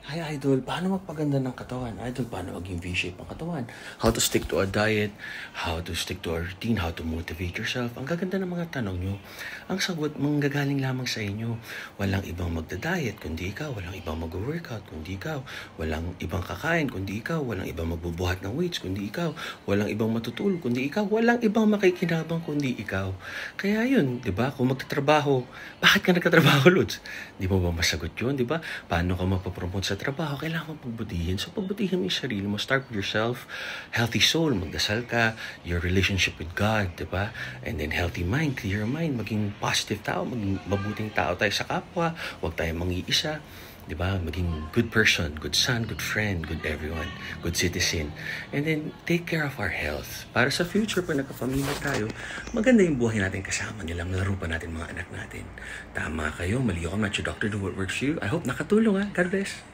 Hi Idol, paano magpaganda ng katawan? Idol, paano maging V-shape ang katawan? How to stick to a diet, how to stick to a routine, how to motivate yourself. Ang gaganda ng mga tanong nyo. Ang sagot, manggagaling lamang sa inyo. Walang ibang magda-diet kundi ikaw. Walang ibang mag-workout kundi ikaw. Walang ibang kakain kundi ikaw. Walang ibang magbubuhat ng weights kundi ikaw. Walang ibang matutulog kundi ikaw. Walang ibang makikinabang kundi ikaw. Kaya yun, di ba? Kung magtatrabaho, bakit ka nagtatrabaho, Lods? Di mo ba masagot yun, di ba? Paano ka mapapromote sa trabaho? Kailangan mo pagbutihin. So, pagbutihin mo yung sarili mo. Start with yourself. Healthy soul, magdasal ka. Your relationship with God, di ba? And then healthy mind, clear mind. Maging positive tao, maging mabuting tao tayo sa kapwa. Huwag tayong mangiisa. Di ba? Maging good person, good son, good friend, good everyone, good citizen. And then, take care of our health. Para sa future, pag nagka-pamilya tayo, maganda yung buhay natin kasama nila. Malaro pa natin mga anak natin. Tama kayo, mali ako. I'm not your doctor, do what works for you. I hope nakatulong ha. God bless.